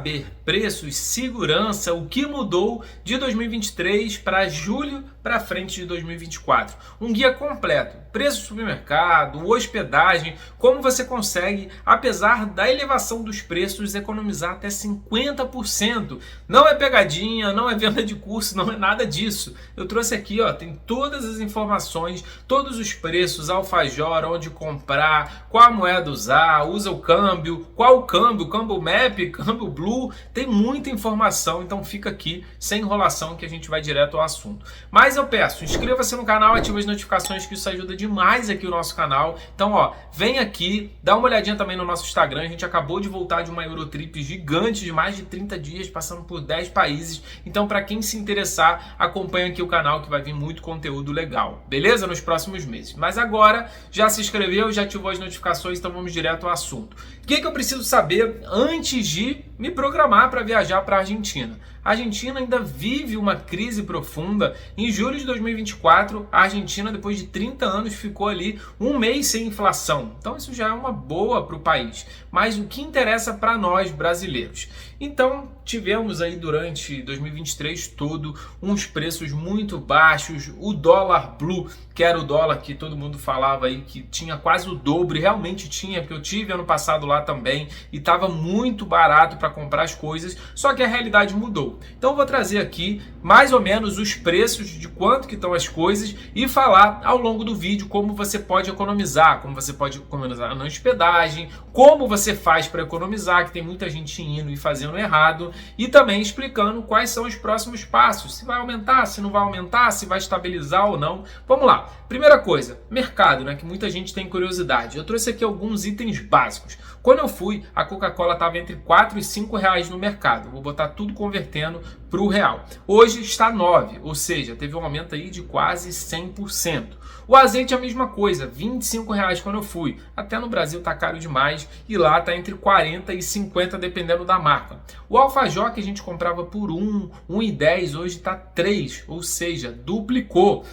saber preços, segurança, o que mudou de 2023 para julho para frente de 2024. Um guia completo, preço do supermercado, hospedagem, como você consegue, apesar da elevação dos preços, economizar até 50%. Não é pegadinha, não é venda de curso, não é nada disso. Eu trouxe aqui, ó, tem todas as informações, todos os preços, alfajor, onde comprar, qual moeda usar, usa o câmbio, qual o câmbio Map, câmbio Blue, tem muita informação, então fica aqui sem enrolação que a gente vai direto ao assunto. Mas eu peço, inscreva-se no canal, ative as notificações que isso ajuda demais aqui o nosso canal. Então, ó, vem aqui, dá uma olhadinha também no nosso Instagram, a gente acabou de voltar de uma Eurotrip gigante de mais de 30 dias, passando por 10 países. Então, para quem se interessar, acompanha aqui o canal que vai vir muito conteúdo legal, beleza? Nos próximos meses. Mas agora, já se inscreveu, já ativou as notificações, então vamos direto ao assunto. O que eu preciso saber antes de me programar para viajar para a Argentina? A Argentina ainda vive uma crise profunda. Em julho de 2024, a Argentina, depois de 30 anos, ficou ali um mês sem inflação. Então isso já é uma boa para o país. Mas o que interessa para nós brasileiros? Então tivemos aí durante 2023 todo uns preços muito baixos. O dólar blue, que era o dólar que todo mundo falava aí que tinha quase o dobro, e realmente tinha, porque eu tive ano passado lá também e estava muito barato para comprar as coisas, só que a realidade mudou. Então eu vou trazer aqui mais ou menos os preços de quanto que estão as coisas e falar ao longo do vídeo como você pode economizar na hospedagem, como você faz para economizar, que tem muita gente indo e fazendo errado, e também explicando quais são os próximos passos, se vai aumentar, se não vai aumentar, se vai estabilizar ou não. Vamos lá. Primeira coisa, mercado, né, que muita gente tem curiosidade. Eu trouxe aqui alguns itens básicos. Quando eu fui, a Coca-Cola estava entre 4 e 5 reais no mercado. Vou botar tudo convertendo para o real. Hoje está 9, ou seja, teve um aumento aí de quase 100%. O azeite é a mesma coisa, 25 reais quando eu fui. Até no Brasil está caro demais e lá está entre 40 e 50 dependendo da marca. O alfajor que a gente comprava por 1,10 hoje está 3, ou seja, duplicou.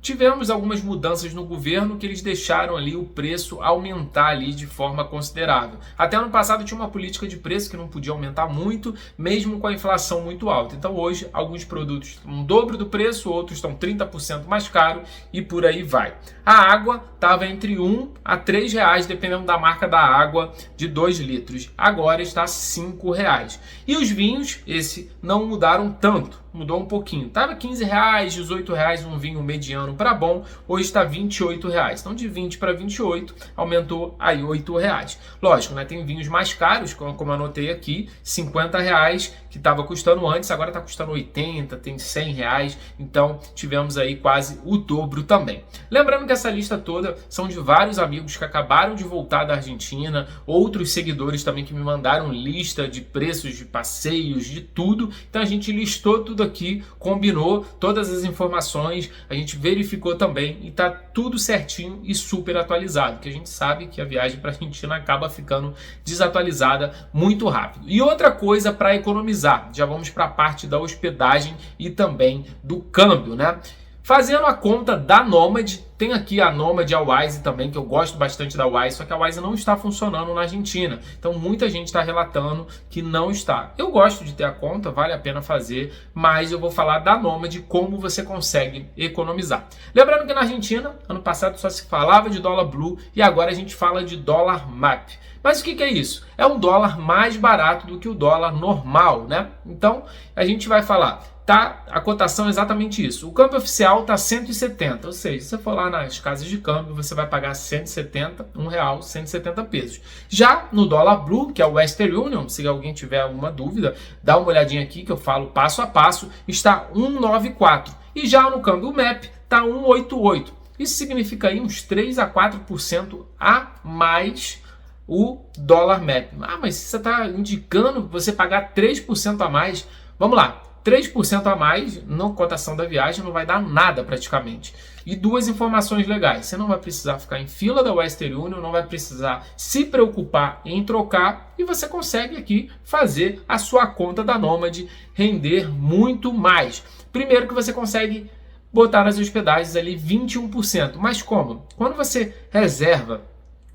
Tivemos algumas mudanças no governo que eles deixaram ali o preço aumentar ali de forma considerável. Até ano passado tinha uma política de preço que não podia aumentar muito, mesmo com a inflação muito alta. Então hoje alguns produtos estão o dobro do preço, outros estão 30% mais caro e por aí vai. A água estava entre 1 a 3 reais, dependendo da marca da água de 2 litros. Agora está 5 reais. E os vinhos, esse não mudaram tanto. Mudou um pouquinho. Estava 15 reais, 18 reais um vinho mediano para bom, hoje está 28 reais. Então de 20 para 28 aumentou aí 8 reais. Lógico, né? Tem vinhos mais caros, como eu anotei aqui, 50 reais que estava custando antes, agora está custando 80, tem 100 reais. Então tivemos aí quase o dobro também. Lembrando que essa lista toda são de vários amigos que acabaram de voltar da Argentina, outros seguidores também que me mandaram lista de preços de passeios, de tudo. Então a gente listou tudo aqui, combinou todas as informações, a gente verificou também e tá tudo certinho e super atualizado, porque a gente sabe que a viagem para a Argentina acaba ficando desatualizada muito rápido. E outra coisa para economizar, já vamos para a parte da hospedagem e também do câmbio, né? Fazendo a conta da Nomad, tem aqui a Nomad e a Wise também, que eu gosto bastante da Wise, só que a Wise não está funcionando na Argentina. Então muita gente está relatando que não está. Eu gosto de ter a conta, vale a pena fazer, mas eu vou falar da Nomad, como você consegue economizar. Lembrando que na Argentina, ano passado só se falava de dólar blue e agora a gente fala de dólar map. Mas o que é isso? É um dólar mais barato do que o dólar normal, né? Então a gente vai falar... Tá, a cotação é exatamente isso. O câmbio oficial está 170, ou seja, se você for lá nas casas de câmbio, você vai pagar 170, R$1, 170 pesos. Já no dólar blue, que é o Western Union, se alguém tiver alguma dúvida, dá uma olhadinha aqui que eu falo passo a passo, está 194. E já no câmbio MAP está 188. Isso significa aí uns 3 a 4% a mais o dólar MAP. Ah, mas você está indicando você pagar 3% a mais. Vamos lá. 3% a mais na cotação da viagem não vai dar nada praticamente. E duas informações legais. Você não vai precisar ficar em fila da Western Union, não vai precisar se preocupar em trocar e você consegue aqui fazer a sua conta da Nomad render muito mais. Primeiro que você consegue botar nas hospedagens ali 21%. Mas como? Quando você reserva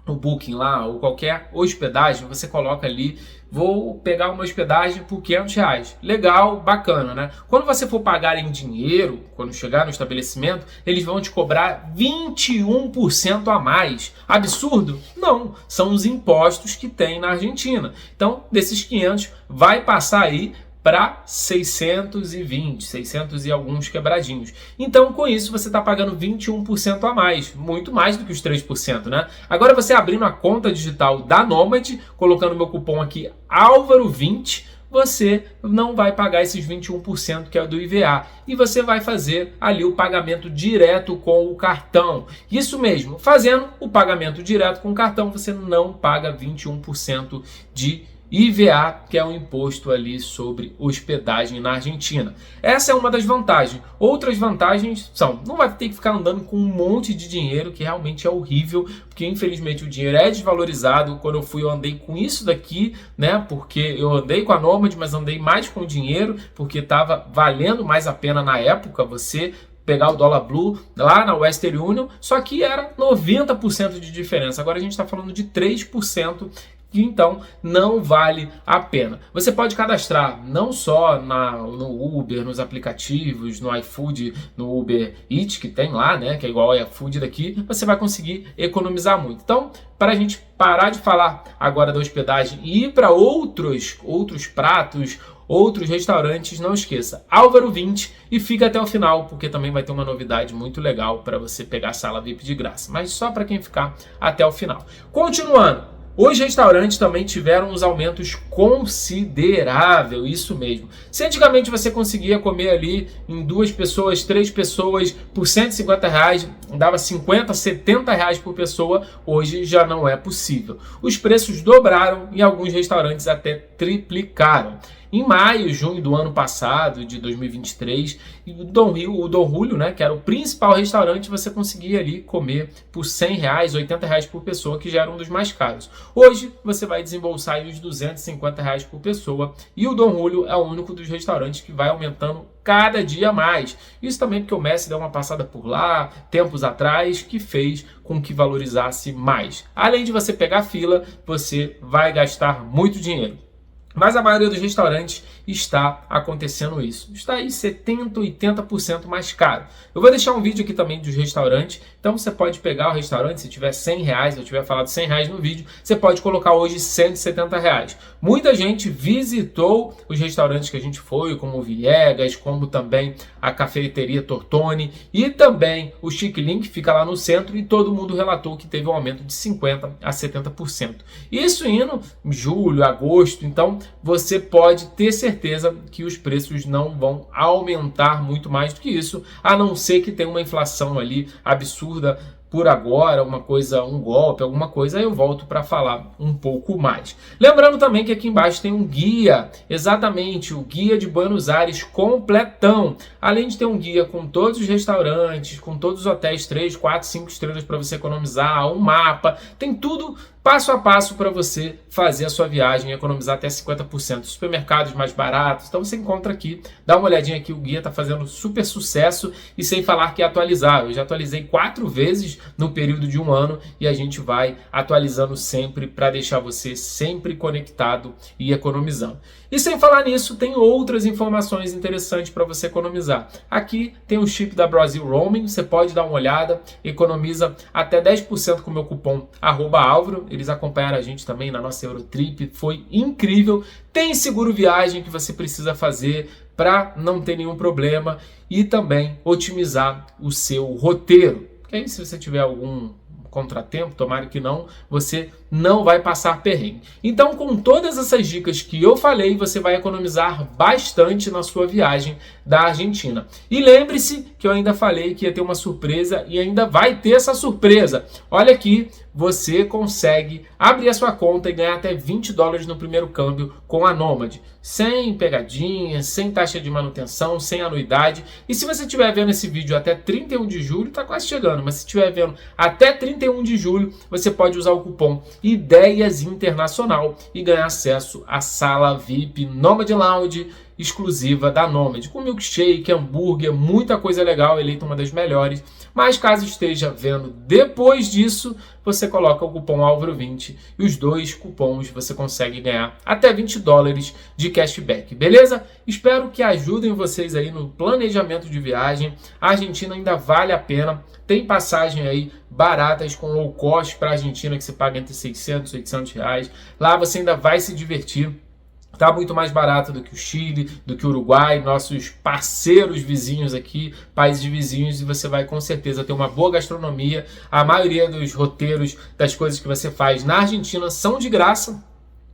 o Booking lá, ou qualquer hospedagem, você coloca ali, vou pegar uma hospedagem por R$500. Legal, bacana, né? Quando você for pagar em dinheiro, quando chegar no estabelecimento, eles vão te cobrar 21% a mais. Absurdo? Não, são os impostos que tem na Argentina. Então, desses 500, vai passar aí para 620, 600 e alguns quebradinhos. Então, com isso, você está pagando 21% a mais, muito mais do que os 3%, né? Agora, você abrindo a conta digital da Nomad, colocando meu cupom aqui Álvaro20, você não vai pagar esses 21% que é do IVA e você vai fazer ali o pagamento direto com o cartão. Isso mesmo, fazendo o pagamento direto com o cartão, você não paga 21% de IVA, que é um imposto ali sobre hospedagem na Argentina. Essa é uma das vantagens. Outras vantagens são, não vai ter que ficar andando com um monte de dinheiro, que realmente é horrível, porque infelizmente o dinheiro é desvalorizado. Quando eu fui, eu andei com isso daqui, né? Porque eu andei com a Nomad, mas andei mais com o dinheiro, porque estava valendo mais a pena na época você pegar o dólar blue lá na Western Union, só que era 90% de diferença. Agora a gente está falando de 3%, então não vale a pena. Você pode cadastrar não só no Uber, nos aplicativos, no iFood, no Uber Eats, que tem lá, né, que é igual ao iFood daqui, você vai conseguir economizar muito. Então, para a gente parar de falar agora da hospedagem e ir para outros pratos, outros restaurantes, não esqueça, Álvaro20 e fica até o final, porque também vai ter uma novidade muito legal para você pegar a sala VIP de graça, mas só para quem ficar até o final. Continuando, os restaurantes também tiveram uns aumentos consideráveis, isso mesmo. Se antigamente você conseguia comer ali em 2 pessoas, 3 pessoas, por R$150, dava R$50, R$70 por pessoa, hoje já não é possível. Os preços dobraram e alguns restaurantes até triplicaram. Em maio, junho do ano passado, de 2023, o Dom Julio, né, que era o principal restaurante, você conseguia ali comer por R$100, R$80 por pessoa, que já era um dos mais caros. Hoje, você vai desembolsar aí os R$250 por pessoa e o Dom Julio é o único dos restaurantes que vai aumentando cada dia mais. Isso também porque o Messi deu uma passada por lá, tempos atrás, que fez com que valorizasse mais. Além de você pegar fila, você vai gastar muito dinheiro. Mas a maioria dos restaurantes está acontecendo isso. Está aí 70%, 80% mais caro. Eu vou deixar um vídeo aqui também dos restaurantes. Então você pode pegar o restaurante, se tiver R$100, eu tiver falado R$100 no vídeo, você pode colocar hoje R$170. Muita gente visitou os restaurantes que a gente foi, como o Viegas, como também a cafeteria Tortoni e também o Chic Link, que fica lá no centro, e todo mundo relatou que teve um aumento de 50% a 70%. Isso indo em julho, agosto, então você pode ter certeza que os preços não vão aumentar muito mais do que isso, a não ser que tenha uma inflação ali absurda por agora, uma coisa, um golpe, alguma coisa, aí eu volto para falar um pouco mais. Lembrando também que aqui embaixo tem um guia, exatamente, o guia de Buenos Aires completão. Além de ter um guia com todos os restaurantes, com todos os hotéis 3, 4, 5 estrelas para você economizar, um mapa, tem tudo passo a passo para você fazer a sua viagem e economizar até 50%. Supermercados mais baratos, então você encontra aqui, dá uma olhadinha aqui, o guia está fazendo super sucesso e sem falar que é atualizar. Eu já atualizei 4 vezes no período de um ano e a gente vai atualizando sempre para deixar você sempre conectado e economizando. E sem falar nisso, tem outras informações interessantes para você economizar. Aqui tem o chip da Brasil Roaming, você pode dar uma olhada, economiza até 10% com o meu cupom @Álvaro. Eles acompanharam a gente também na nossa Eurotrip, foi incrível. Tem seguro viagem que você precisa fazer para não ter nenhum problema e também otimizar o seu roteiro. Porque aí se você tiver algum contratempo, tomara que não, você não vai passar perrengue. Então, com todas essas dicas que eu falei, você vai economizar bastante na sua viagem da Argentina. E lembre-se que eu ainda falei que ia ter uma surpresa e ainda vai ter essa surpresa. Olha aqui, você consegue abrir a sua conta e ganhar até $20 no primeiro câmbio com a Nomad. Sem pegadinhas, sem taxa de manutenção, sem anuidade. E se você estiver vendo esse vídeo até 31 de julho, está quase chegando, mas se estiver vendo até 31 de julho, você pode usar o cupom Ideias Internacional e ganhar acesso à sala VIP Nomad Lounge exclusiva da Nomad, com milkshake, hambúrguer, muita coisa legal, eleita uma das melhores. Mas caso esteja vendo depois disso, você coloca o cupom Álvaro20 e os 2 cupons você consegue ganhar até $20 de cashback, beleza? Espero que ajudem vocês aí no planejamento de viagem. A Argentina ainda vale a pena, tem passagem aí baratas com low cost para a Argentina que você paga entre 600 e 800 reais. Lá você ainda vai se divertir. Está muito mais barato do que o Chile, do que o Uruguai, nossos parceiros vizinhos aqui, países vizinhos, e você vai com certeza ter uma boa gastronomia. A maioria dos roteiros das coisas que você faz na Argentina são de graça.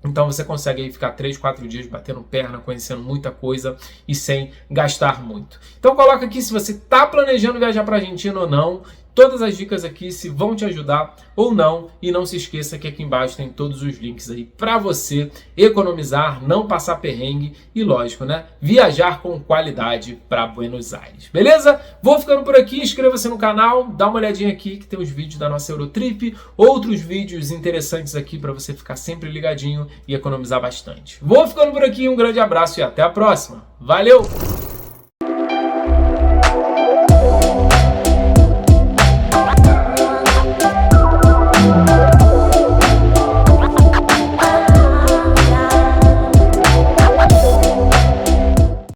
Então você consegue aí ficar 3, 4 dias batendo perna, conhecendo muita coisa e sem gastar muito. Então coloca aqui se você está planejando viajar para a Argentina ou não. Todas as dicas aqui se vão te ajudar ou não. E não se esqueça que aqui embaixo tem todos os links aí para você economizar, não passar perrengue e, lógico, né, viajar com qualidade para Buenos Aires. Beleza? Vou ficando por aqui. Inscreva-se no canal, dá uma olhadinha aqui que tem os vídeos da nossa Eurotrip, outros vídeos interessantes aqui para você ficar sempre ligadinho e economizar bastante. Vou ficando por aqui. Um grande abraço e até a próxima. Valeu!